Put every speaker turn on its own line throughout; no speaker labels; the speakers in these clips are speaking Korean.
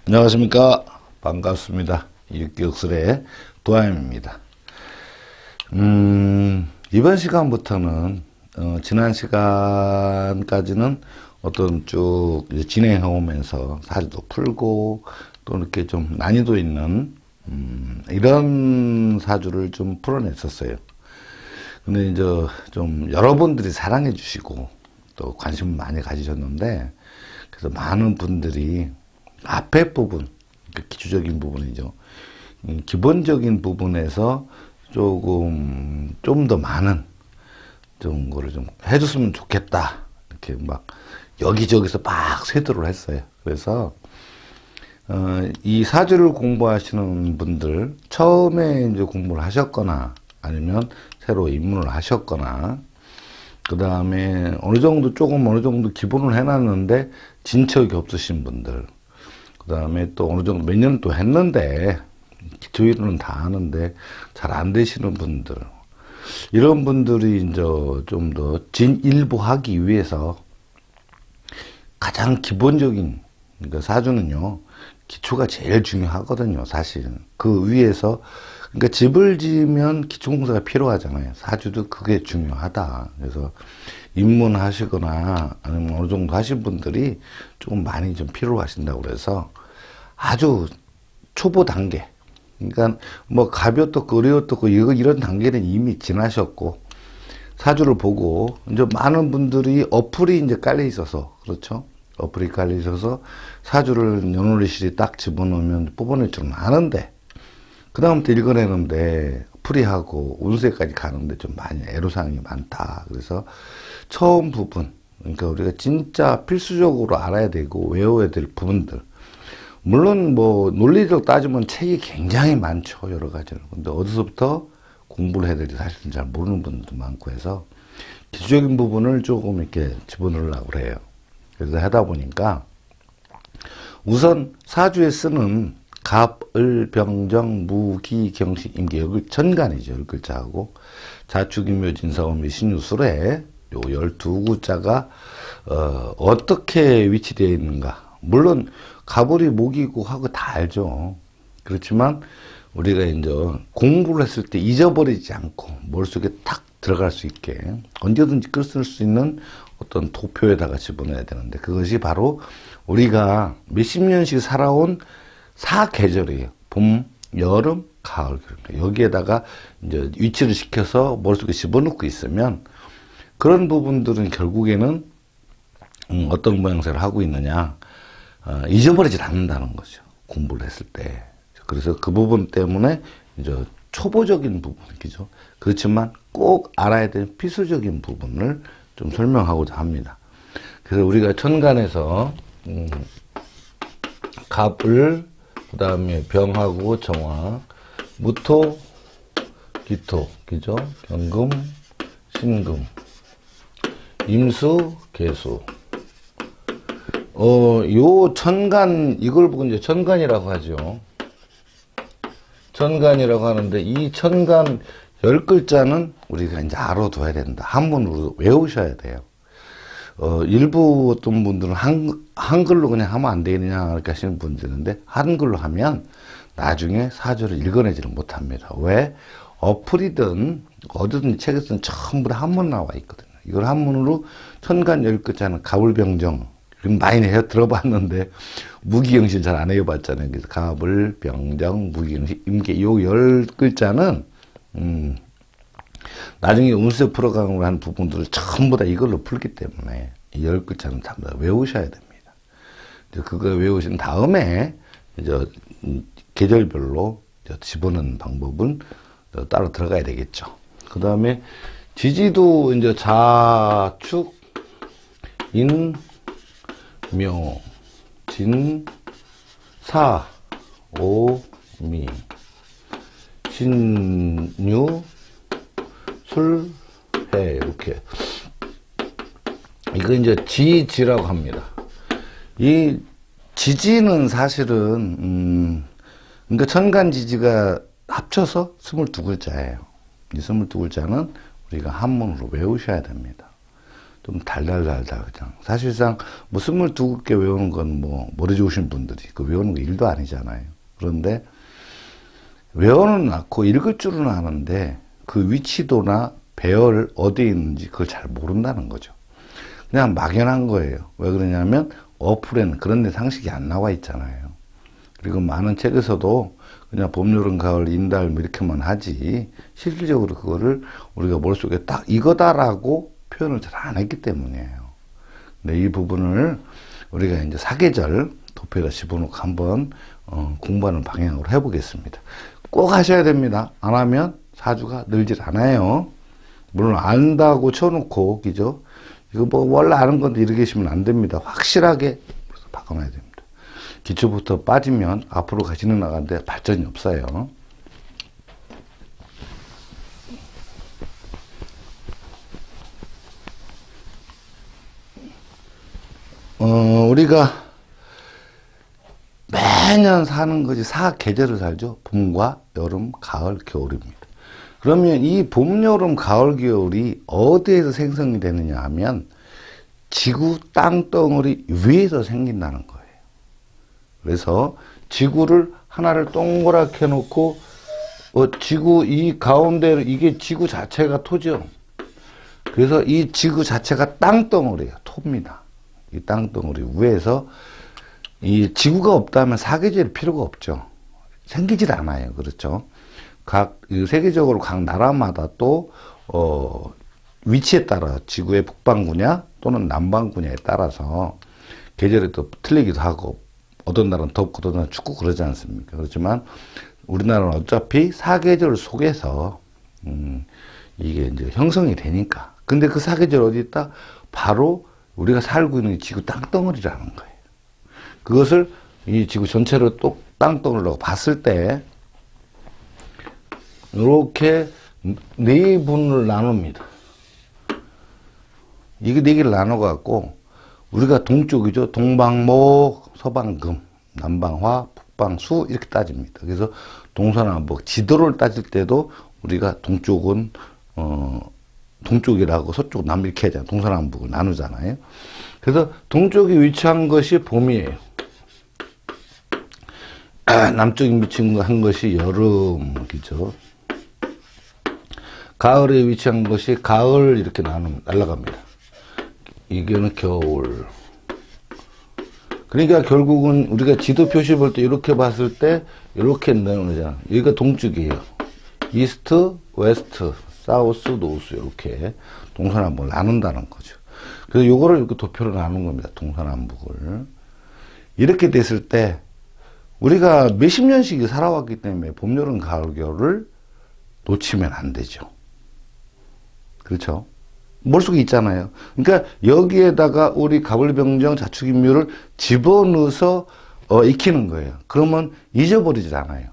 안녕하십니까. 반갑습니다. 육기역술의 도하임입니다. 이번 시간부터는 지난 시간까지는 어떤 쭉 진행해 오면서 사주도 풀고 또 이렇게 좀 난이도 있는 이런 사주를 좀 풀어냈었어요. 근데 이제 좀 여러분들이 사랑해 주시고 또 관심을 많이 가지셨는데, 그래서 많은 분들이 앞에 부분, 기초적인 부분이죠. 기본적인 부분에서 조금 좀 더 많은 좀 거를 좀 해줬으면 좋겠다. 이렇게 막 여기저기서 막 쇄도를 했어요. 그래서 이 사주를 공부하시는 분들, 처음에 이제 공부를 하셨거나 아니면 새로 입문을 하셨거나, 그 다음에 어느 정도 기본을 해놨는데 진척이 없으신 분들, 그 다음에 또 어느 정도 몇 년 또 했는데 기초 이론은 다 아는데 잘 안 되시는 분들, 이런 분들이 이제 좀 더 진일보하기 위해서 가장 기본적인, 그러니까 사주는요, 기초가 제일 중요하거든요. 사실 그 위에서, 그러니까 집을 지으면 기초공사가 필요하잖아요. 사주도 그게 중요하다. 그래서 입문하시거나 아니면 어느 정도 하신 분들이 조금 많이 좀 필요하신다고 그래서 아주 초보 단계, 그러니까 뭐 가벼웠고 어려웠고 이런 단계는 이미 지나셨고, 사주를 보고 이제 많은 분들이 어플이 이제 깔려 있어서, 그렇죠? 어플이 깔려 있어서 사주를 연월일실이 딱 집어넣으면 뽑아낼 줄은 아는데, 그 다음부터 읽어내는데 풀이하고 운세까지 가는데 좀 많이 애로사항이 많다. 그래서 처음 부분, 그러니까 우리가 진짜 필수적으로 알아야 되고 외워야 될 부분들, 물론 뭐 논리적 따지면 책이 굉장히 많죠, 여러 가지로. 근데 어디서부터 공부를 해야 될지 사실은 잘 모르는 분들도 많고 해서 기초적인 부분을 조금 이렇게 집어넣으려고 그래요. 그래서 하다 보니까 우선 사주에 쓰는 갑, 을, 병정, 무, 기, 경신, 임기, 여기 천간이죠. 10글자하고 자축인묘, 진사오미, 신유술에 요 12구자가 어떻게 위치되어 있는가. 물론 갑을이 목이고 하고 다 알죠. 그렇지만 우리가 이제 공부를 했을 때 잊어버리지 않고 머릿속에 탁 들어갈 수 있게 언제든지 끌 수 있는 어떤 도표에다가 집어넣어야 되는데, 그것이 바로 우리가 몇십 년씩 살아온 사계절이에요. 봄, 여름, 가을. 여기에다가 이제 위치를 시켜서 머릿속에 집어넣고 있으면 그런 부분들은 결국에는 어떤 모양새를 하고 있느냐, 잊어버리질 않는다는 거죠. 공부를 했을 때. 그래서 그 부분 때문에 이제 초보적인 부분이죠. 그렇지만 꼭 알아야 될 필수적인 부분을 좀 설명하고자 합니다. 그래서 우리가 천간에서 갑을, 그 다음에 병하고 정화, 무토, 기토, 그죠? 경금, 신금, 임수, 계수. 요 천간, 이걸 보고 이제 천간이라고 하죠. 천간이라고 하는데, 이 천간 10글자는 우리가 이제 알아둬야 된다. 한문으로 외우셔야 돼요. 일부 어떤 분들은 한글로 그냥 하면 안 되느냐 이렇게 하시는 분들이 있는데, 한글로 하면 나중에 사주를 읽어내지를 못합니다. 왜? 어플이든 어디든 책에서는 전부 다 한문 나와 있거든요. 이걸 한문으로 천간 10글자는 갑을병정, 많이 해요. 들어봤는데 무기경신 잘 안 해봤잖아요. 그래서 갑을, 병정, 무기경신, 임계, 요 10글자는 나중에 운세 풀어가는 한 부분들을 전부 다 이걸로 풀기 때문에 이 10글자는 전부 다 외우셔야 됩니다. 이제 그거 외우신 다음에 이제 계절별로 이제 집어넣는 방법은 따로 들어가야 되겠죠. 그 다음에 지지도 이제 자축, 인, 묘, 진, 사, 오, 미, 신유, 술, 해, 이렇게. 이거 이제 지지라고 합니다. 이 지지는 사실은, 그러니까 천간지지가 합쳐서 22글자예요. 이 22글자는 우리가 한문으로 외우셔야 됩니다. 좀 달달달달 그냥. 사실상 뭐 22개 외우는 건 뭐 머리 좋으신 분들이 그 외우는 거 일도 아니잖아요. 그런데 외워는 않고 읽을 줄은 아는데 그 위치도나 배열 어디에 있는지 그걸 잘 모른다는 거죠. 그냥 막연한 거예요. 왜 그러냐면 어플에는 그런 데 상식이 안 나와 있잖아요. 그리고 많은 책에서도 그냥 봄, 여름, 가을, 인달 뭐 이렇게만 하지 실질적으로 그거를 우리가 머릿속에 딱 이거다라고 표현을 잘 안 했기 때문이에요. 근데 이 부분을 우리가 이제 사계절 도표에다 집어넣고 한번 공부하는 방향으로 해보겠습니다. 꼭 하셔야 됩니다. 안 하면 사주가 늘질 않아요. 물론 안다고 쳐놓고, 그죠? 이거 뭐 원래 아는 건데 이렇게 계시면 안 됩니다. 확실하게 바꿔놔야 됩니다. 기초부터 빠지면 앞으로 가시는 나가는데 발전이 없어요. 우리가 매년 사는 것이 사계절을 살죠. 봄과 여름, 가을, 겨울입니다. 그러면 이 봄, 여름, 가을, 겨울이 어디에서 생성이 되느냐 하면 지구 땅덩어리 위에서 생긴다는 거예요. 그래서 지구를 하나를 동그랗게 놓고 지구 이 가운데 이게 지구 자체가 토죠. 그래서 이 지구 자체가 땅덩어리예요. 토입니다. 이 땅덩어리 위에서 이 지구가 없다면 사계절이 필요가 없죠. 생기질 않아요. 그렇죠. 세계적으로 각 나라마다 또 위치에 따라 지구의 북반구냐 또는 남반구냐에 따라서 계절이 또 틀리기도 하고 어떤 날은 덥고 어떤 날은 춥고 그러지 않습니까? 그렇지만 우리나라는 어차피 사계절 속에서 이게 이제 형성이 되니까. 근데 그 사계절 어디 있다? 바로 우리가 살고 있는 지구 땅덩어리라는 거예요. 그것을 이 지구 전체를 또 땅덩어리라고 봤을 때 이렇게 네 분을 나눕니다. 이게 네 개를 나눠갖고 우리가 동쪽이죠. 동방목, 서방금, 남방화, 북방수 이렇게 따집니다. 그래서 동서남북 지도를 따질 때도 우리가 동쪽은 동쪽이라고 서쪽 남 이렇게 하잖아요. 동서남북을 나누잖아요. 그래서 동쪽에 위치한 것이 봄이에요. 남쪽에 위치한 것이 여름이죠. 가을에 위치한 것이 가을 이렇게 날아갑니다. 이게는 겨울. 그러니까 결국은 우리가 지도 표시 볼 때 이렇게 봤을 때 이렇게 나누잖아. 여기가 동쪽이에요. 이스트, 웨스트, 사우스, 노스 이렇게 동서남북을 나눈다는 거죠. 그래서 요거를 이렇게 도표로 나눈 겁니다. 동서남북을. 이렇게 됐을 때 우리가 몇십 년씩 살아왔기 때문에 봄, 여름, 가을, 겨울을 놓치면 안 되죠. 그렇죠? 머릿속에 있잖아요. 그러니까 여기에다가 우리 가불병정 자축인묘를 집어넣어서 익히는 거예요. 그러면 잊어버리질 않아요.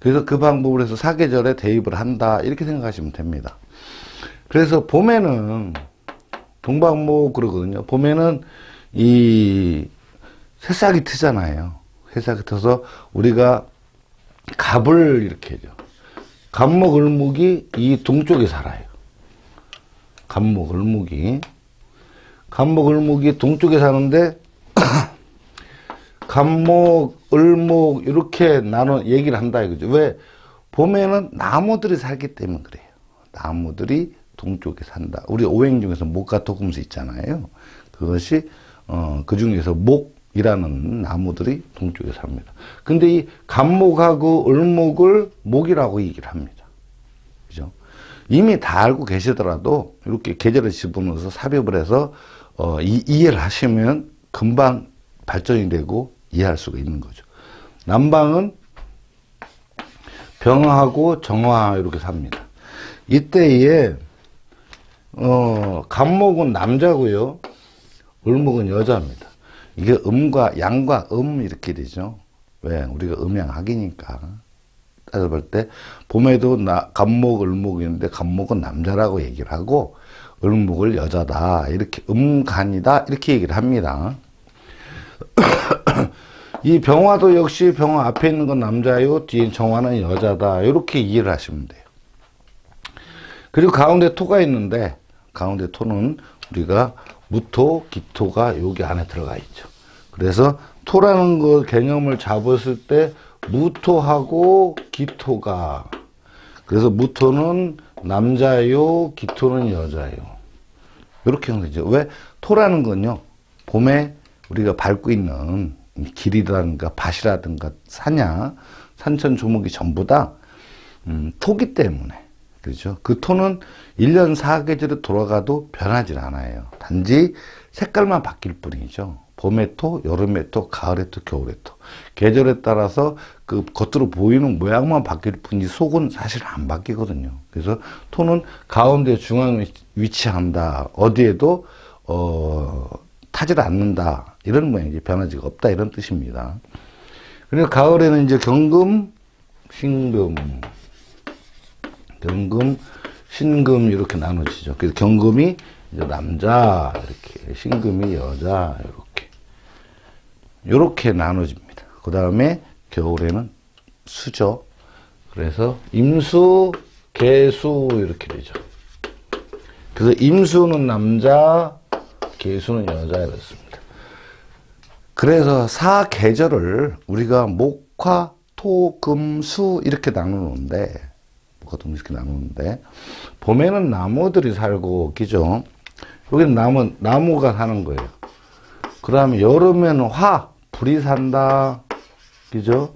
그래서 그 방법을 해서 사계절에 대입을 한다 이렇게 생각하시면 됩니다. 그래서 봄에는 동방목 그러거든요. 봄에는 이 새싹이 트잖아요. 새싹이 트서 우리가 갑을 이렇게 해죠. 갑목 을목이 이 동쪽에 살아요. 갑목 을목이 동쪽에 사는데 갑목 을목 이렇게 나눠 얘기를 한다 이거죠. 왜? 봄에는 나무들이 살기 때문에 그래요. 나무들이 동쪽에 산다. 우리 오행 중에서 목과 토금수 있잖아요. 그것이 그 중에서 목이라는 나무들이 동쪽에 삽니다. 근데 이 갑목하고 을목을 목이라고 얘기를 합니다. 그죠? 이미 다 알고 계시더라도 이렇게 계절을 집어넣어서 삽입을 해서 이해를 하시면 금방 발전이 되고 이해할 수가 있는 거죠. 남방은 병하고 정화 이렇게 삽니다. 이때에 갑목은 남자고요. 을목은 여자입니다. 이게 음과 양과 이렇게 되죠. 왜? 우리가 음양학이니까. 따져볼 때 봄에도 갑목, 을목이 있는데 갑목은 남자라고 얘기를 하고 을목을 여자다. 이렇게 간이다. 이렇게 얘기를 합니다. 이 병화도 역시 병화 앞에 있는 건 남자요. 뒤에 정화는 여자다. 이렇게 이해를 하시면 돼요. 그리고 가운데 토가 있는데 가운데 토는 우리가 무토, 기토가 여기 안에 들어가 있죠. 그래서 토라는 거 개념을 잡았을 때 무토하고 기토가, 그래서 무토는 남자요, 기토는 여자요. 이렇게 되죠. 왜? 토라는 건요, 봄에 우리가 밟고 있는 길이라든가 밭이라든가 산야, 산천 조목이 전부 다 토기 때문에. 그렇죠. 그 토는 1년 4계절에 돌아가도 변하지 않아요. 단지 색깔만 바뀔 뿐이죠. 봄의 토, 여름의 토, 가을의 토, 겨울의 토. 계절에 따라서 그 겉으로 보이는 모양만 바뀔 뿐이지 속은 사실 안 바뀌거든요. 그래서 토는 가운데 중앙에 위치한다. 어디에도 타질 않는다. 이런 모양이지. 변화지가 없다. 이런 뜻입니다. 그리고 가을에는 이제 경금, 신금, 경금, 신금 이렇게 나눠지죠. 그래서 경금이 이제 남자 이렇게, 신금이 여자 이렇게 나눠집니다. 그 다음에 겨울에는 수죠. 그래서 임수, 개수 이렇게 되죠. 그래서 임수는 남자, 개수는 여자 이렇습니다. 그래서 사계절을 우리가 목화, 토, 금, 수 이렇게 나누는데, 이렇게 나누는데, 봄에는 나무들이 살고, 그죠? 여기는 나무가 사는 거예요. 그 다음에 여름에는 불이 산다. 그죠?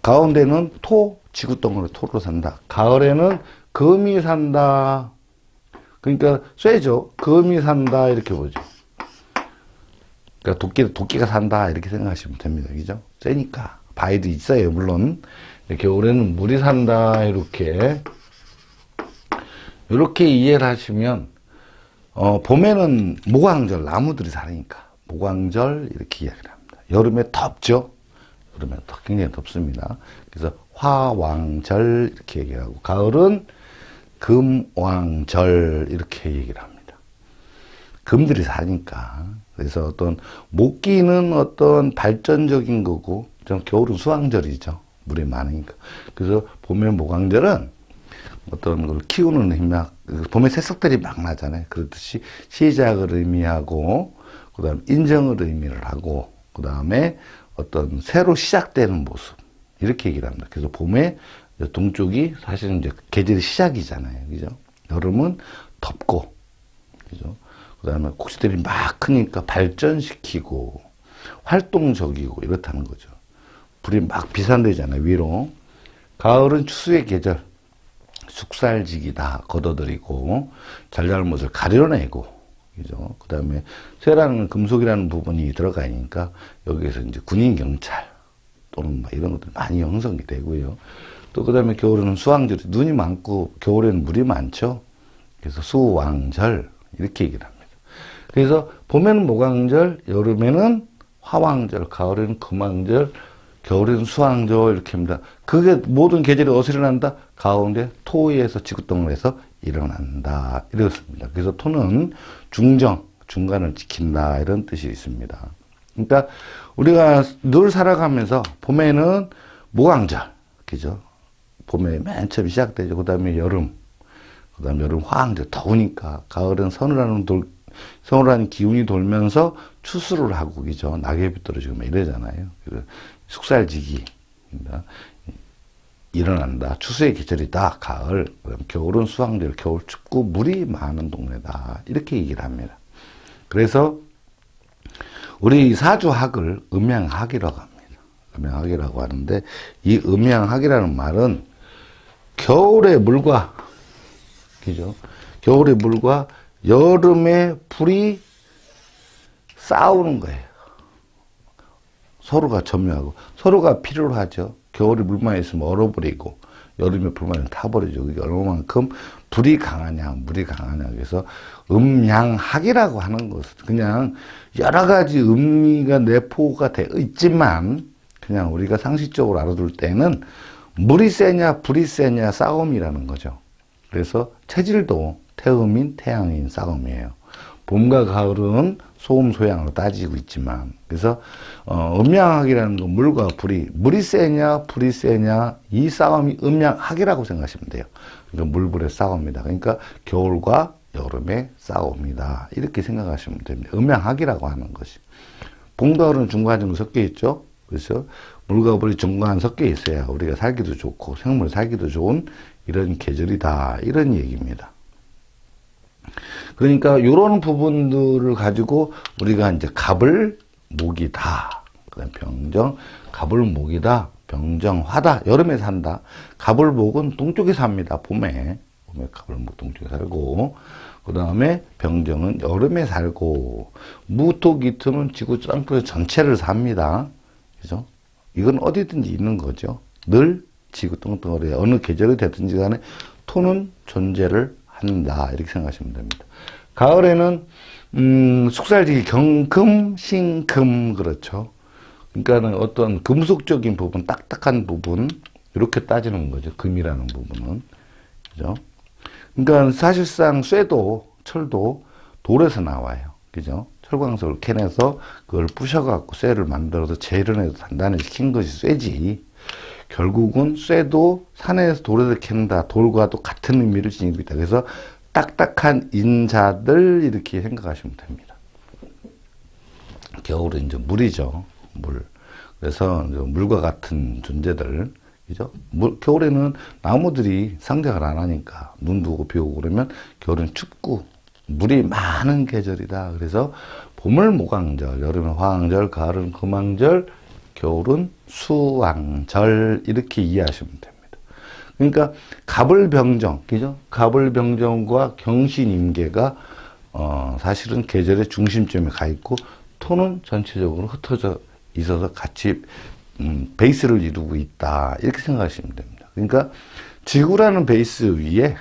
가운데는 토, 지구덩어리 토로 산다. 가을에는 금이 산다. 그러니까 쇠죠. 금이 산다. 이렇게 보죠. 그러니까 도끼가 산다. 이렇게 생각하시면 됩니다. 그죠? 쇠니까. 바위도 있어요. 물론. 겨울에는 물이 산다. 이렇게 이해를 하시면, 봄에는 모광절, 나무들이 사니까. 모광절, 이렇게 이야기를 합니다. 여름에 덥죠? 여름에 굉장히 덥습니다. 그래서 화왕절, 이렇게 얘기를 하고, 가을은 금왕절, 이렇게 얘기를 합니다. 금들이 사니까. 그래서 어떤, 목기는 어떤 발전적인 거고, 좀 겨울은 수왕절이죠. 물이 많으니까. 그래서 봄에 모광절은 어떤 걸 키우는 힘약, 봄에 새싹들이 막 나잖아요. 그렇듯이 시작을 의미하고, 그 다음에 인정을 의미를 하고, 그 다음에 어떤 새로 시작되는 모습. 이렇게 얘기를 합니다. 그래서 봄에 동쪽이 사실은 이제 계절의 시작이잖아요. 그죠? 여름은 덥고, 그죠? 그 다음에 곡식들이 막 크니까 발전시키고, 활동적이고, 이렇다는 거죠. 불이 막 비산되잖아요, 위로. 가을은 추수의 계절. 숙살지기다, 걷어들이고, 잘잘못을 가려내고, 그죠? 그 다음에, 쇠라는 금속이라는 부분이 들어가 있으니까, 여기에서 이제 군인 경찰, 또는 막 이런 것들 많이 형성이 되고요. 또 그 다음에 겨울에는 수왕절이 눈이 많고, 겨울에는 물이 많죠? 그래서 수왕절, 이렇게 얘기를 합니다. 그래서, 봄에는 모광절, 여름에는 화왕절, 가을에는 금왕절, 겨울에는 수왕절 이렇게 합니다. 그게 모든 계절이 어디서 일어난다? 가운데 토에서 지구덩어리에서 일어난다. 이렇습니다. 그래서 토는 중간을 지킨다. 이런 뜻이 있습니다. 그러니까 우리가 늘 살아가면서 봄에는 모광절, 그죠? 봄에 맨 처음 시작되죠. 그 다음에 여름, 화왕절, 더우니까. 가을은 서늘한 기운이 돌면서 추수를 하고, 그죠? 낙엽이 떨어지고 이러잖아요. 그래서 숙살지기 일어난다. 추수의 계절이다. 가을. 그럼 겨울은 수왕절, 겨울 춥고 물이 많은 동네다. 이렇게 얘기를 합니다. 그래서 우리 사주학을 음양학이라고 합니다. 음양학이라고 하는데, 이 음양학이라는 말은 겨울의 물과, 그죠? 겨울의 물과 여름의 불이 싸우는 거예요. 서로가 점유하고, 서로가 필요로 하죠. 겨울에 물만 있으면 얼어버리고, 여름에 불만 있으면 타버리죠. 그게 얼마만큼 불이 강하냐, 물이 강하냐. 그래서 음양학이라고 하는 것은 그냥 여러 가지 의미가 내포가 되어 있지만, 그냥 우리가 상식적으로 알아둘 때는 물이 세냐, 불이 세냐 싸움이라는 거죠. 그래서 체질도 태음인, 태양인 싸움이에요. 봄과 가을은 소음, 소양으로 따지고 있지만, 그래서, 음양학이라는 건 물과 물이 세냐, 불이 세냐, 이 싸움이 음양학이라고 생각하시면 돼요. 그러니까 물불의 싸움이다. 그러니까 겨울과 여름에 싸움이다. 이렇게 생각하시면 됩니다. 음양학이라고 하는 것이. 봄과 가을은 중간중간 섞여 있죠. 그래서 물과 물이 중간 섞여 있어야 우리가 살기도 좋고 생물 살기도 좋은 이런 계절이다. 이런 얘기입니다. 그러니까 이런 부분들을 가지고 우리가 이제 갑을 목이다. 그다음 병정 갑을 목이다. 병정화다. 여름에 산다. 갑을 목은 동쪽에 삽니다. 봄에 갑을 목 동쪽에 살고 그 다음에 병정은 여름에 살고 무토기토는 지구 땅굴 전체를 삽니다. 그죠? 이건 어디든지 있는 거죠. 늘 지구 똥덩어리에 어느 계절이 됐든지 간에 토는 존재를 한다. 이렇게 생각하시면 됩니다. 가을에는 숙살지기 경금, 신금 그렇죠. 그러니까 어떤 금속적인 부분, 딱딱한 부분 이렇게 따지는 거죠. 금이라는 부분은. 그죠? 그러니까 사실상 쇠도 철도 돌에서 나와요. 그죠? 철광석을 캐내서 그걸 부셔갖고 쇠를 만들어서 재련해서 단단히 시킨 것이 쇠지. 결국은 쇠도 산에서 돌에서 캔다. 돌과 또 같은 의미를 지니고 있다. 그래서 딱딱한 인자들 이렇게 생각하시면 됩니다. 겨울은 이제 물이죠. 물. 그래서 이제 물과 같은 존재들. 그죠? 겨울에는 나무들이 성장을 안 하니까 눈도 오고 비 오고 그러면 겨울은 춥고 물이 많은 계절이다. 그래서 봄을 모광절, 여름은 화왕절, 가을은 금왕절, 겨울은 수왕절 이렇게 이해하시면 됩니다. 그러니까 갑을병정, 그죠? 갑을병정과 경신임계가 사실은 계절의 중심점에 가 있고 토는 전체적으로 흩어져 있어서 같이 베이스를 이루고 있다. 이렇게 생각하시면 됩니다. 그러니까 지구라는 베이스 위에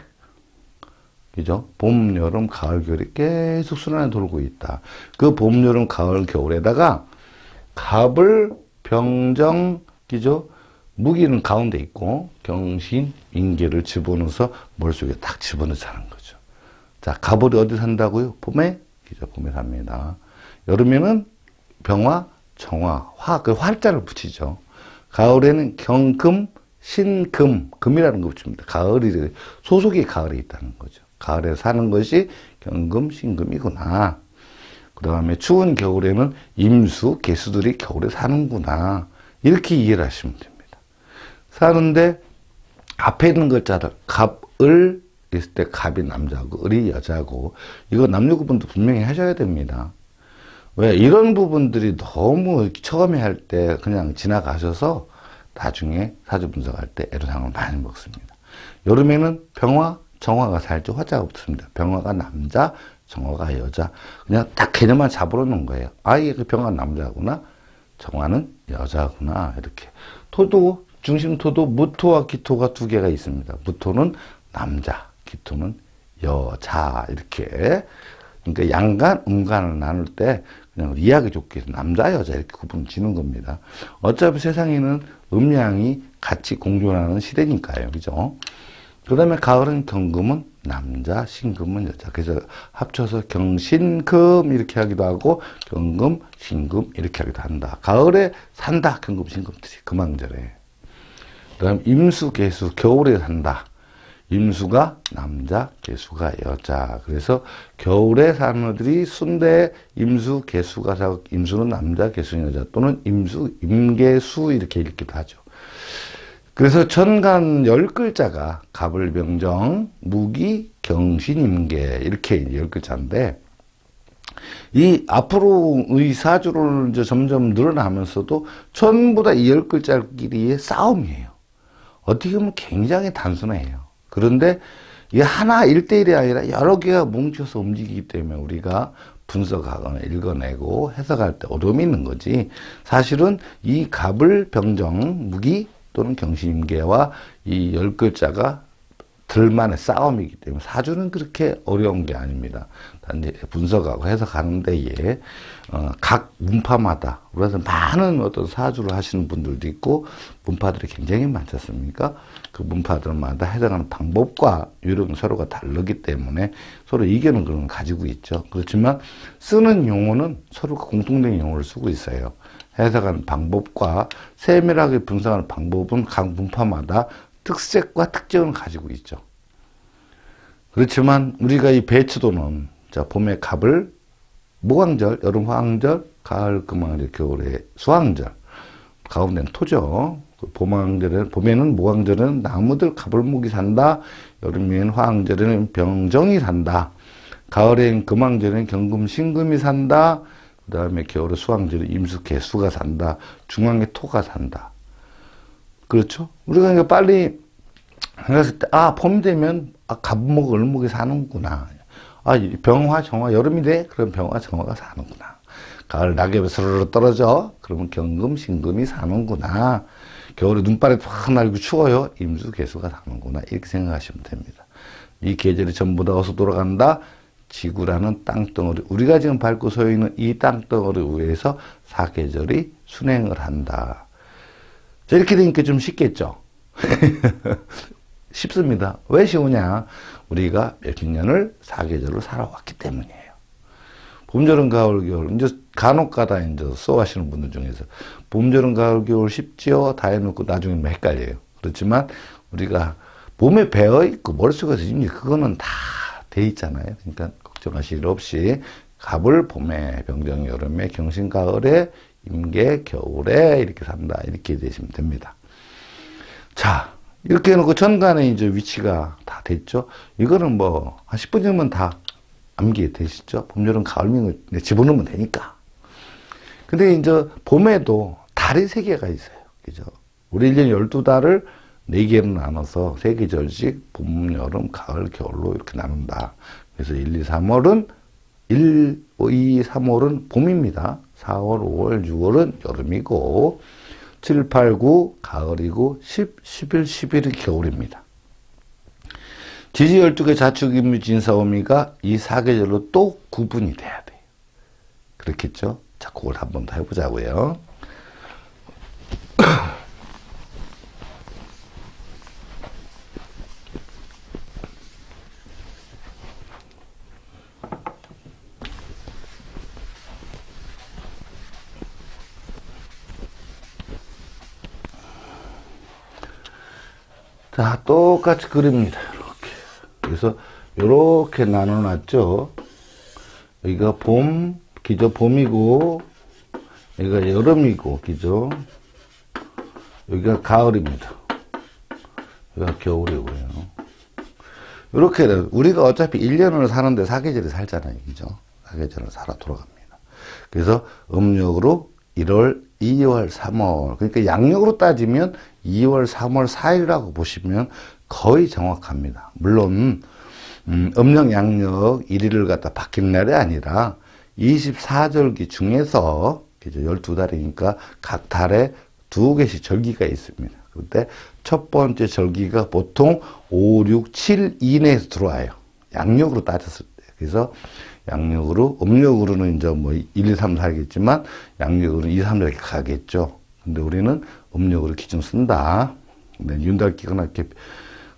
그죠? 봄, 여름, 가을, 겨울이 계속 순환에 돌고 있다. 그 봄, 여름, 가을, 겨울에다가 갑을, 병정, 그죠? 무기는 가운데 있고 경신, 임계를 집어넣어서 머릿속에 딱 집어넣자는 거죠. 자, 갑을 어디 산다고요? 봄에? 그죠? 봄에 삽니다. 여름에는 병화, 정화, 화, 그 활자를 붙이죠. 가을에는 경금, 신금, 금이라는 거 붙입니다. 가을이, 소속이 가을에 있다는 거죠. 가을에 사는 것이 경금, 신금이구나. 그 다음에 추운 겨울에는 임수, 개수들이 겨울에 사는구나. 이렇게 이해를 하시면 됩니다. 사는데 앞에 있는 글자들, 갑을 있을 때 갑이 남자고, 을이 여자고, 이거 남녀 구분도 분명히 하셔야 됩니다. 왜? 이런 부분들이 너무 처음에 할 때 그냥 지나가셔서 나중에 사주 분석할 때 애로사항을 많이 먹습니다. 여름에는 병화, 정화가 살죠. 화자가 붙습니다. 병화가 남자, 정화가 여자. 그냥 딱 개념만 잡아놓는 거예요. 아, 이게 그 병화가 남자구나. 정화는 여자구나. 이렇게. 토도, 중심토도 무토와 기토가 두 개가 있습니다. 무토는 남자, 기토는 여자. 이렇게. 그러니까 양간, 음간을 나눌 때 그냥 이해하기 좋게 남자, 여자 이렇게 구분 지는 겁니다. 어차피 세상에는 음양이 같이 공존하는 시대니까요. 그죠? 그 다음에 가을은 경금은 남자, 신금은 여자. 그래서 합쳐서 경신금 이렇게 하기도 하고 경금, 신금 이렇게 하기도 한다. 가을에 산다. 경금, 신금들이 금왕절에. 그 다음 임수, 개수 겨울에 산다. 임수가 남자, 개수가 여자. 그래서 겨울에 사는 애들이 순대, 임수, 개수가 사고 임수는 남자, 개수는 여자. 또는 임수, 임계수 이렇게 읽기도 하죠. 그래서 천간 10글자가 갑을병정, 무기, 경신, 임계 이렇게 10글자인데 이 앞으로의 사주를 이제 점점 늘어나면서도 전부 다 이 10글자끼리의 싸움이에요. 어떻게 보면 굉장히 단순해요. 그런데 이게 하나 1대1이 아니라 여러 개가 뭉쳐서 움직이기 때문에 우리가 분석하거나 읽어내고 해석할 때 어려움이 있는 거지. 사실은 이 갑을병정, 무기 또는 경신임계와 이 10글자가 들만의 싸움이기 때문에 사주는 그렇게 어려운 게 아닙니다. 단지 분석하고 해석하는 데에 각 문파마다 그래서 많은 어떤 사주를 하시는 분들도 있고 문파들이 굉장히 많지 않습니까? 그 문파들마다 해석하는 방법과 유형이 서로가 다르기 때문에 서로 이견은 그런 걸 가지고 있죠. 그렇지만 쓰는 용어는 서로가 공통된 용어를 쓰고 있어요. 해석하는 방법과 세밀하게 분석하는 방법은 각 문파마다 특색과 특징을 가지고 있죠. 그렇지만 우리가 이 배추도는 자 봄에 갑을 모광절, 여름 화항절, 가을 금왕절, 겨울에 수항절 가운데는 토죠. 봄에는 모광절에는 나무들 가불목이 산다. 여름에는 화항절에는 병정이 산다. 가을엔 금왕절에는 경금 신금이 산다. 그 다음에 겨울에 수항절에 임수 개수가 산다. 중앙에 토가 산다. 그렇죠? 우리가 그러니까 빨리 생각했을 때, 봄 되면, 갑목, 을목이 사는구나. 병화, 정화, 여름이 돼? 그럼 병화, 정화가 사는구나. 가을 낙엽이 스르르 떨어져? 그러면 경금, 신금이 사는구나. 겨울에 눈발이 확 날고 추워요? 임수, 개수가 사는구나. 이렇게 생각하시면 됩니다. 이 계절이 전부 다 어디서 돌아간다? 지구라는 땅덩어리, 우리가 지금 밟고 서 있는 이 땅덩어리 위에서 사계절이 순행을 한다. 자, 이렇게 되니까 좀 쉽겠죠? 쉽습니다. 왜 쉬우냐? 우리가 몇십 년을 사계절로 살아왔기 때문이에요. 봄, 여름, 가을, 겨울. 이제 간혹가다 이제 써하시는 분들 중에서 봄, 여름, 가을, 겨울 쉽지요? 다 해놓고 나중에 헷갈려요. 그렇지만 우리가 몸에 배어있고 머릿속에서 이미 그거는 다 돼 있잖아요. 그러니까 걱정하실 일 없이 갑을 봄에, 병정 여름에, 경신 가을에, 임계 겨울에 이렇게 산다. 이렇게 되시면 됩니다. 자, 이렇게 해놓고 천간에 이제 위치가 다 됐죠. 이거는 뭐 한 10분 정도면 다 암기 되시죠. 봄, 여름, 가을명을 집어넣으면 되니까. 근데 이제 봄에도 달이 3개가 있어요. 그죠? 우리 1년 12달을 4개로 나눠서 3계절씩 봄, 여름, 가을, 겨울로 이렇게 나눈다. 그래서 1, 2, 3월은 1, 2, 3월은 봄입니다. 4월, 5월, 6월은 여름이고 7, 8, 9 가을이고 10, 11, 11은 겨울입니다. 지지 12개 자축인묘 진사오미가 이 4계절로 또 구분이 돼야 돼요. 그렇겠죠? 자, 그걸 한번 더 해보자고요. 자, 똑같이 그립니다. 이렇게. 그래서, 이렇게 나눠놨죠. 여기가 봄, 기죠. 봄이고, 여기가 여름이고, 기죠. 여기가 가을입니다. 여기가 겨울이고요. 이렇게, 우리가 어차피 1년을 사는데 4계절이 살잖아요. 그죠? 4계절을 살아 돌아갑니다. 그래서 음력으로 1월, 2월, 3월. 그러니까 양력으로 따지면 2월, 3월, 4일이라고 보시면 거의 정확합니다. 물론, 음력, 양력 1일을 갖다 바뀐 날이 아니라 24절기 중에서 12달이니까 각 달에 2개씩 절기가 있습니다. 그때 첫 번째 절기가 보통 5, 6, 7 이내에서 들어와요. 양력으로 따졌을 때. 그래서 양력으로, 음력으로는 이제 뭐 1, 2, 3, 4겠지만 양력으로는 2, 3, 4개 가겠죠. 근데 우리는 음력으로 기준 쓴다. 근데 윤달기가 이렇게,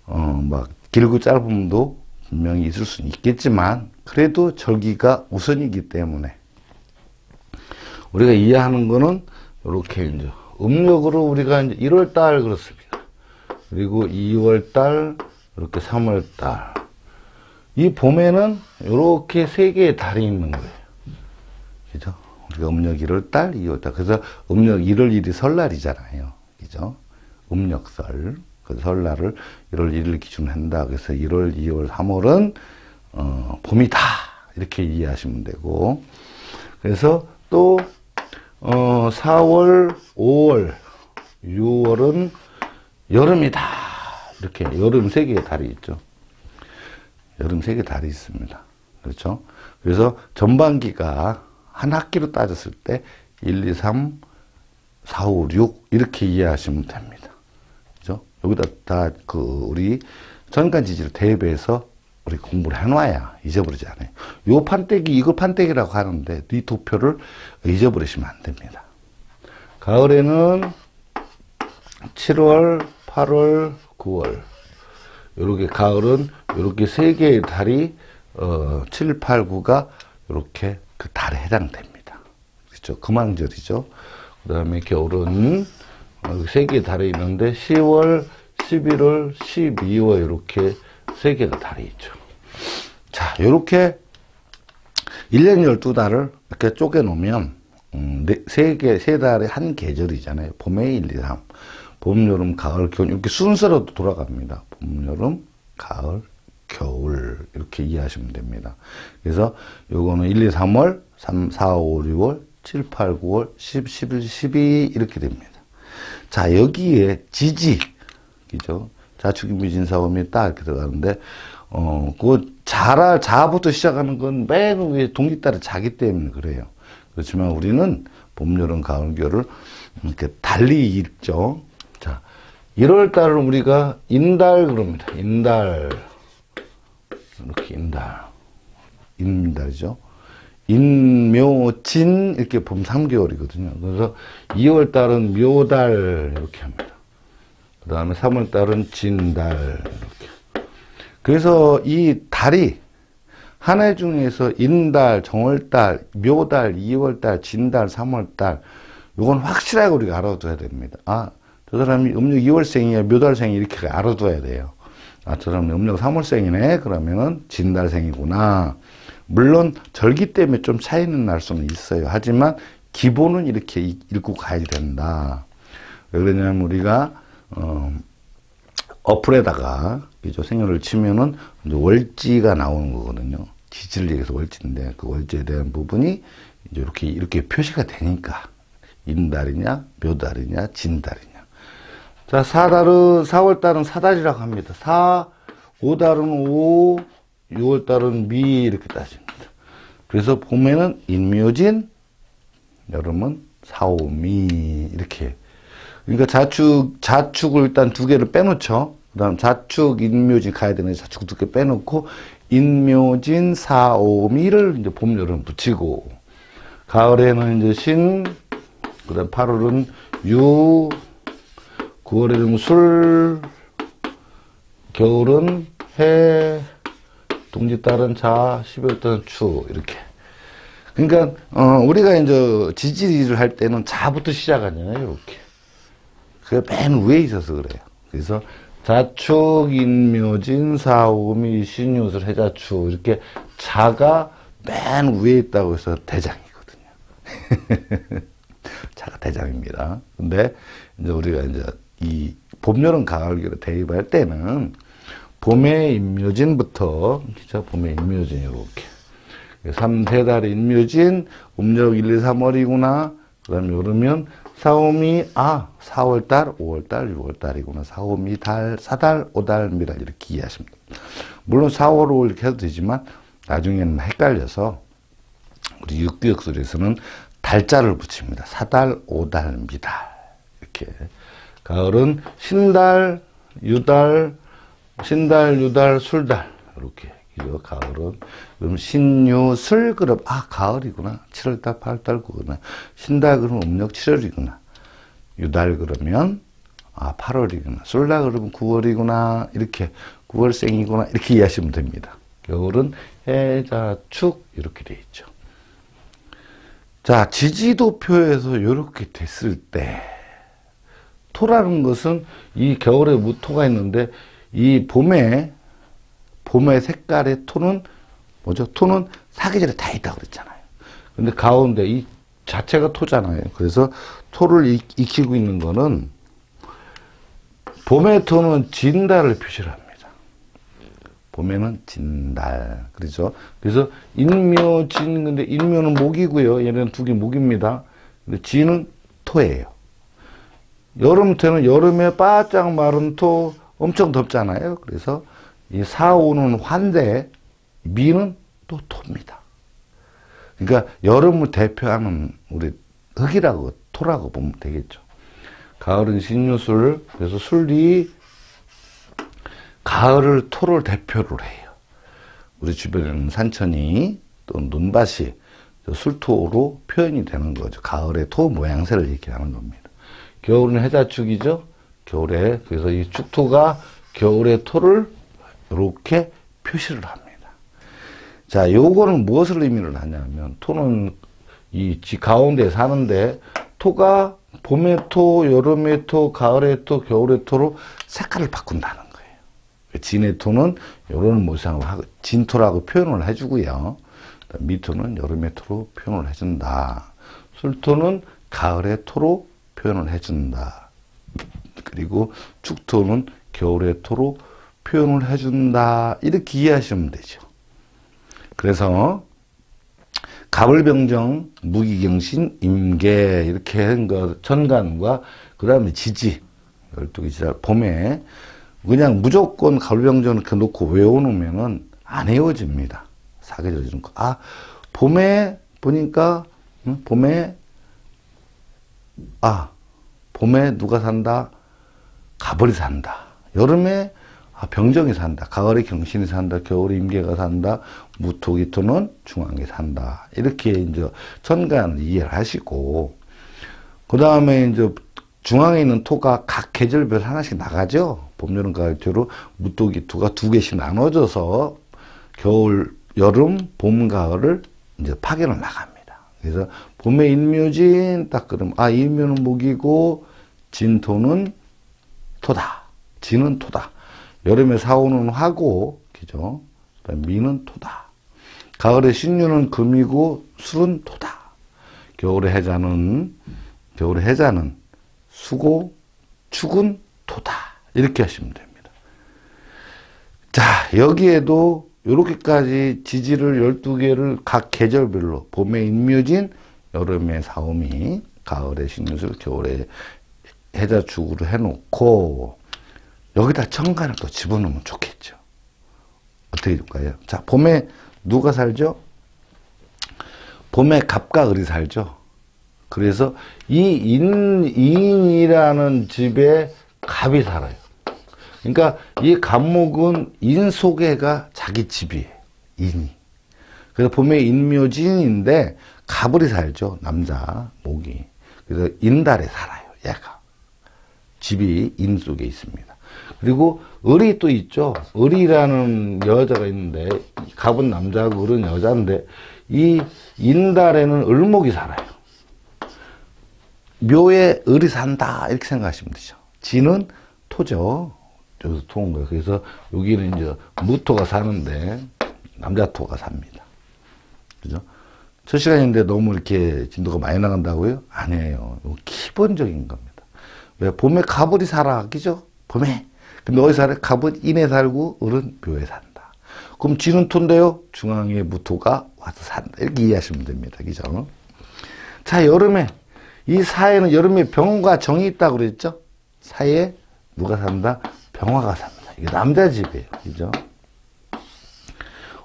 막 길고 짧음도 분명히 있을 수는 있겠지만 그래도 절기가 우선이기 때문에 우리가 이해하는 거는 이렇게 이제 음력으로 우리가 이제 1월달 그렇습니다. 그리고 2월달, 이렇게 3월달. 이 봄에는 이렇게 3개의 달이 있는 거예요. 그죠? 우리가 음력 1월달, 2월달. 그래서 음력 1월 1일이 설날이잖아요. 그죠? 음력설. 그래서 설날을 1월 1일 기준으로 한다. 그래서 1월, 2월, 3월은, 봄이다. 이렇게 이해하시면 되고. 그래서 또, 4월, 5월, 6월은 여름이다. 이렇게 여름 3개의 달이 있죠. 여름 3개 달이 있습니다. 그렇죠? 그래서 전반기가 한 학기로 따졌을 때 1, 2, 3, 4, 5, 6 이렇게 이해하시면 됩니다. 그죠? 여기다 다 우리 전간지지를 대입해서 우리 공부를 해놔야 잊어버리지 않아요. 요 판때기, 이걸 판때기라고 하는데 이 도표를 잊어버리시면 안 됩니다. 가을에는 7월, 8월, 9월. 요렇게 가을은 요렇게 3개의 달이 7, 8, 9가 요렇게 그 달에 해당됩니다. 그렇죠? 금왕절이죠. 그 다음에 겨울은 3개의 달이 있는데 10월, 11월, 12월 이렇게 3개가 달이 있죠. 자, 요렇게 1년 12달을 이렇게 쪼개 놓으면, 세 달에 한 계절이잖아요. 봄에 1, 2, 3. 봄, 여름, 가을, 겨울. 이렇게 순서로 돌아갑니다. 봄, 여름, 가을, 겨울. 이렇게 이해하시면 됩니다. 그래서 요거는 1, 2, 3월, 3, 4, 5, 6월, 7, 8, 9월, 10, 11, 12 이렇게 됩니다. 자, 여기에 지지, 그죠? 자축인묘진사오미 딱 이렇게 들어가는데, 그거 자부터 시작하는 건 맨 위에 동짓달에 자기 때문에 그래요. 그렇지만 우리는 봄, 여름, 가을, 겨울을 이렇게 달리 읽죠. 자, 1월 달을 우리가 인달 그럽니다. 인달. 이렇게 인달이죠. 인묘진 이렇게 봄 3개월이거든요. 그래서 2월 달은 묘달 이렇게 합니다. 그 다음에 3월 달은 진달 이렇게. 그래서 이 달이 한 해 중에서 인달, 정월달, 묘달, 2월달, 진달, 3월달 이건 확실하게 우리가 알아둬야 됩니다. 아, 저 사람이 음력 2월생이야, 묘달생이 이렇게 알아둬야 돼요. 아, 저 사람이 음력 3월생이네. 그러면은 진달생이구나. 물론 절기 때문에 좀 차이는 날 수는 있어요. 하지만 기본은 이렇게 읽고 가야 된다. 왜 그러냐면 우리가 어플에다가 그죠, 생년을 치면은 이제 월지가 나오는 거거든요. 지지를 얘기해서 월지인데 그 월지에 대한 부분이 이제 이렇게 표시가 되니까 인달이냐 묘달이냐 진달이냐. 자, 4월달은 사달이라고 합니다. 5달은 오, 6월달은 미 이렇게 따집니다. 그래서 봄에는 인묘진, 여름은 사오미 이렇게. 그러니까 자축을 일단 2개를 빼놓죠. 그 다음 자축, 인묘진 가야 되는데 자축 2개 빼놓고 인묘진, 사오미를 이제 봄, 여름 붙이고, 가을에는 이제 신, 그 다음 8월은 유, 9월에는 술, 겨울은 해, 동짓달은 자, 12월달은 추 이렇게. 그러니까 우리가 이제 지지를 할 때는 자부터 시작하잖아요. 이렇게. 그게 맨 위에 있어서 그래요. 그래서 자축, 인묘진, 사오미, 신유술, 해자추 이렇게 자가 맨 위에 있다고 해서 대장이거든요. 자가 대장입니다. 근데 이제 우리가 이제 이 봄, 여름, 가을, 겨울에 대입할 때는 봄의 인묘진부터, 그죠? 봄의 인묘진, 이렇게. 3, 3달의 인묘진, 음력 1, 2, 3월이구나. 그 다음에 여름면 사오미, 4월달, 5월달, 6월달이구나. 사오미, 달, 사달, 오달, 미달, 이렇게 이해하시면 됩니다. 물론 4월, 5월 이렇게 해도 되지만, 나중에는 헷갈려서, 우리 육구역술에서는 달자를 붙입니다. 사달, 오달, 미달. 이렇게. 가을은 신달, 유달, 술달. 이렇게. 이거 가을은. 그럼 신유술, 그럼, 가을이구나. 7월달, 8월달, 9월이구나. 신달, 그러면 음력 7월이구나. 유달, 그러면, 8월이구나. 술달, 그러면 9월이구나. 이렇게. 9월생이구나. 이렇게 이해하시면 됩니다. 겨울은 해자축, 이렇게 돼 있죠. 자, 지지도표에서 이렇게 됐을 때, 토라는 것은 이 겨울에 무토가 있는데, 이 봄의 색깔의 토는 뭐죠? 토는 사계절에 다 있다고 그랬잖아요. 근데 가운데 이 자체가 토잖아요. 그래서 토를 익히고 있는 거는 봄의 토는 진달을 표시를 합니다. 봄에는 진달. 그렇죠? 그래서 인묘진, 근데 인묘는 목이고요. 얘는 2개 목입니다. 근데 진은 토예요. 여름태는 여름에 바짝 마른 토, 엄청 덥잖아요. 그래서 이 4, 5는 환대, 미는 또 토입니다. 그러니까 여름을 대표하는 우리 흙이라고, 토라고 보면 되겠죠. 가을은 신유술, 그래서 술이 가을을 토를 대표를 해요. 우리 주변에는 산천이 또 눈밭이 술토로 표현이 되는 거죠. 가을의 토 모양새를 얘기하는 겁니다. 겨울은 해자축이죠. 겨울에, 그래서 이 축토가 겨울의 토를 이렇게 표시를 합니다. 자, 요거는 무엇을 의미를 하냐면, 토는 이 가운데 사는데, 토가 봄의 토, 여름의 토, 가을의 토, 겨울의 토로 색깔을 바꾼다는 거예요. 진의 토는 요런 모양으로 하고, 진토라고 표현을 해주고요. 미토는 여름의 토로 표현을 해준다. 술토는 가을의 토로 표현을 해준다. 그리고 축토는 겨울의 토로 표현을 해준다. 이렇게 이해하시면 되죠. 그래서 갑을병정, 무기경신, 임계 이렇게 한 거 천간과 그 다음에 지지 12개 지지 봄에 그냥 무조건 갑을병정 이렇게 놓고 외워놓으면은 안 외워집니다. 사계절 이런 거. 아, 봄에 보니까 봄에 누가 산다? 갑을이 산다. 여름에 병정이 산다. 가을에 경신이 산다. 겨울에 임계가 산다. 무토기토는 중앙에 산다. 이렇게 이제 천간을 이해를 하시고, 그 다음에 이제 중앙에 있는 토가 각 계절별 하나씩 나가죠. 봄, 여름, 가을, 겨로 무토기토가 두 개씩 나눠져서 겨울, 여름, 봄, 가을을 이제 파견을 나갑니다. 그래서 봄에 인묘진 딱 그러면 인묘는 목이고 진토는 토다. 진은 토다. 여름에 사오는 화고, 그죠? 미는 토다. 가을에 신유는 금이고 술은 토다. 겨울에 해자는 수고, 축은 토다. 이렇게 하시면 됩니다. 자, 여기에도 요렇게까지 지지를 12개를 각 계절별로 봄에 인묘진, 여름에 사오미, 가을에 신유술, 겨울에 해자축으로 해놓고 여기다 천간을 또 집어넣으면 좋겠죠. 어떻게 해줄까요? 자, 봄에 누가 살죠? 봄에 갑과 을이 살죠. 그래서 이 인이라는 집에 갑이 살아요. 그러니까 이 갑목은 인 속에가 자기 집이에요. 인이. 그래서 봄에 인묘진인데 갑을이 살죠. 남자 목이. 그래서 인달에 살아요. 얘가. 집이 인 속에 있습니다. 그리고 을이 또 있죠. 을이라는 여자가 있는데 갑은 남자고 을은 여자인데 이 인달에는 을목이 살아요. 묘에 을이 산다 이렇게 생각하시면 되죠. 진은 토죠. 여기서 토인 거예요. 그래서 여기는 이제 무토가 사는데 남자토가 삽니다. 그죠? 첫 시간인데 너무 이렇게 진도가 많이 나간다고요? 아니에요. 이거 기본적인 겁니다. 왜? 봄에 갑을이 살아. 그죠? 봄에. 근데 어디 살아? 갑은 인에 살고 을은 묘에 산다. 그럼 진은 토인데요? 중앙에 무토가 와서 산다. 이렇게 이해하시면 됩니다. 그죠? 자, 여름에. 이 사회는 여름에 병과 정이 있다고 그랬죠? 사회에 누가 산다? 병화가 삽니다. 이게 남자 집이에요. 그죠?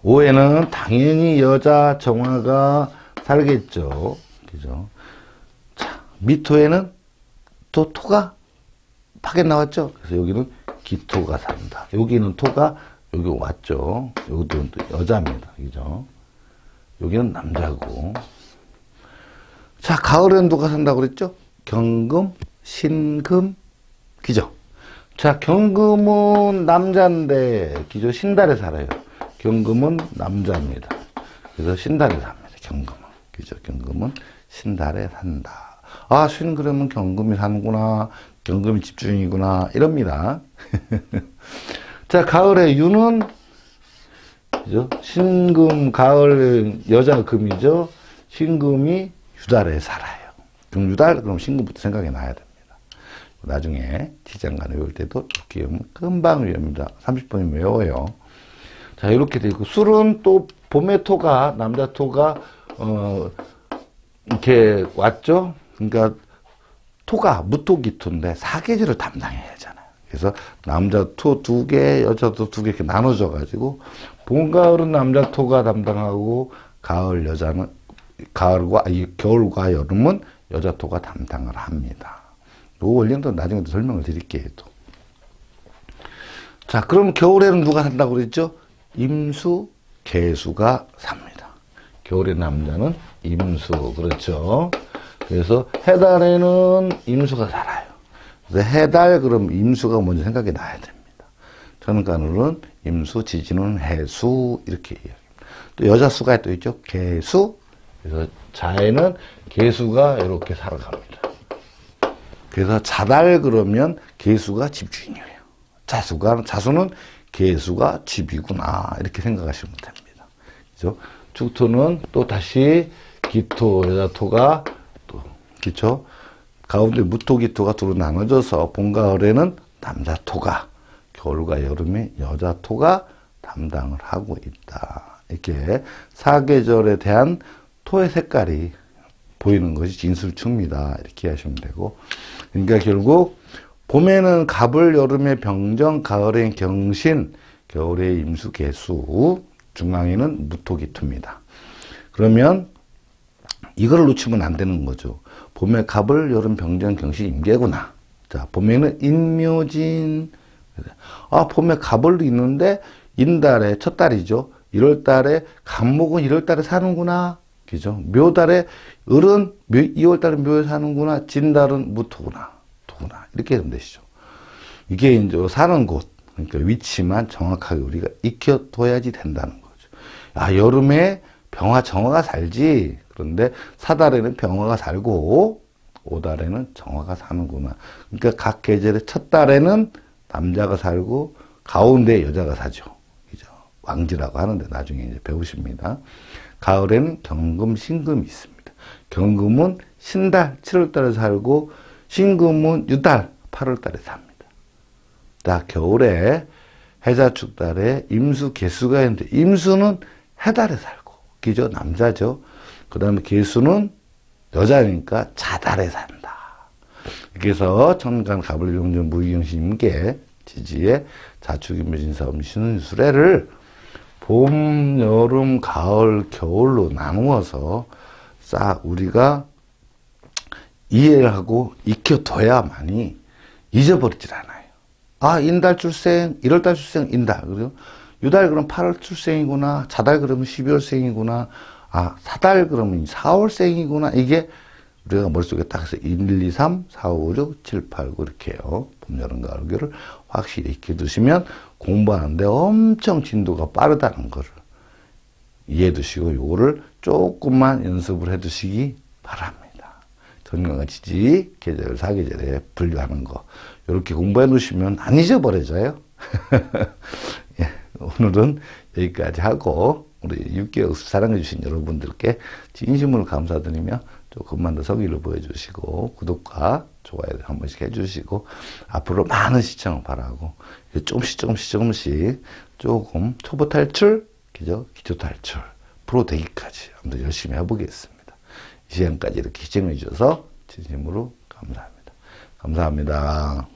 5에는 당연히 여자 정화가 살겠죠. 그죠? 자, 미토에는 또 토가 파견 나왔죠? 그래서 여기는 기토가 산다. 여기는 토가 여기 왔죠. 여기도 또 여자입니다. 그죠? 여기는 남자고. 자, 가을에는 누가 산다고 그랬죠? 경금, 신금, 기죠? 자, 경금은 남자인데, 기죠? 신달에 살아요. 경금은 남자입니다. 그래서 신달에 삽니다. 경금은. 그죠? 경금은 신달에 산다. 아, 그러면 경금이 사는구나. 경금이 집주인이구나. 이럽니다. 자, 가을에 유는, 그죠? 신금, 가을, 여자 금이죠? 신금이 유달에 살아요. 그럼 유달, 그럼 신금부터 생각이 나야 됩니다. 나중에 지장간을 외울 때도 이렇게 외우면 금방 외웁니다. 30분이면 외워요. 자, 이렇게 되고, 술은 또 봄의 토가, 남자 토가, 이렇게 왔죠? 그러니까 토가 무토기토인데 사계절을 담당해야 하잖아요. 그래서 남자 토 2개, 여자 토 2개 이렇게 나눠져 가지고, 봄, 가을은 남자 토가 담당하고, 겨울과 여름은 여자 토가 담당을 합니다. 이 원리는 나중에 또 설명을 드릴게요. 또. 자, 그럼 겨울에는 누가 산다고 그랬죠? 임수, 개수가 삽니다. 겨울의 남자는 임수, 그렇죠? 그래서 해달에는 임수가 살아요. 그래서 해달, 그럼 임수가 먼저 생각이 나야 됩니다. 천간으로는 임수, 지지는 해수, 이렇게 이야기합니다. 또 여자 수가 또 있죠? 개수. 그래서 자에는 개수가 이렇게 살아갑니다. 그래서 자달 그러면 개수가 집주인이에요. 자수는 개수가 집이구나. 이렇게 생각하시면 됩니다. 그죠? 축토는 또 다시 기토, 여자토가 또, 그쵸? 가운데 무토기토가 두로 나눠져서 봄, 가을에는 남자토가, 겨울과 여름에 여자토가 담당을 하고 있다. 이렇게 사계절에 대한 토의 색깔이 보이는 것이 진술추입니다. 이렇게 하시면 되고. 그러니까 결국 봄에는 갑을, 여름에 병정, 가을엔 경신, 겨울에 임수, 개수, 중앙에는 무토기토입니다. 그러면 이걸 놓치면 안 되는 거죠. 봄에 갑을, 여름 병정, 경신, 임계구나. 자, 봄에는 인묘진. 아, 봄에 갑을 있는데 인달에 첫 달이죠. 1월달에 갑목은 1월달에 사는구나. 그죠? 묘달에 을은 2월달에 묘에 사는구나. 진달은 무토구나. 토구나. 이렇게 되면 되시죠. 이게 이제 사는 곳, 그러니까 위치만 정확하게 우리가 익혀둬야지 된다는 거죠. 아, 여름에 병화, 정화가 살지. 그런데 사달에는 병화가 살고 5달에는 정화가 사는구나. 그러니까 각 계절의 첫 달에는 남자가 살고 가운데 여자가 사죠. 그죠? 왕지라고 하는데 나중에 이제 배우십니다. 가을에는 경금, 신금이 있습니다. 경금은 신달 7월달에 살고 신금은 유달 8월달에 삽니다. 자, 겨울에 해자축달에 임수, 개수가 있는데 임수는 해달에 살고, 그죠? 남자죠. 그 다음에 개수는 여자니까 자달에 산다. 그래서 천간, 갑을, 용전, 무기경신, 임계, 지지에 자축인묘진사음, 신운수레를 봄, 여름, 가을, 겨울로 나누어서 싹 우리가 이해를 하고 익혀둬야만이 잊어버리질 않아요. 아, 인달 출생, 1월달 출생, 인달. 그리고 유달 그럼 8월 출생이구나. 자달 그러면 12월생이구나. 아, 사달 그러면 4월생이구나. 이게 우리가 머릿속에 딱 해서 1, 2, 3, 4, 5, 6, 7, 8, 9 이렇게 해요. 봄, 여름, 가을, 겨울을 확실히 익혀두시면 공부하는데 엄청 진도가 빠르다는 거를 이해해 두시고 요거를 조금만 연습을 해 두시기 바랍니다. 전경과 지지, 계절, 사계절에 분류하는 거. 이렇게 공부해 놓으시면 안 잊어버려져요. 예, 오늘은 여기까지 하고, 우리 6개월 사랑해주신 여러분들께 진심으로 감사드리며, 조금만 더 성의를 보여주시고, 구독과 좋아요 한 번씩 해주시고, 앞으로 많은 시청을 바라고, 조금씩, 조금 초보 탈출, 그죠? 기초 탈출, 프로 되기까지 한번 열심히 해보겠습니다. 이 시간까지 이렇게 시청해 주셔서 진심으로 감사합니다. 감사합니다.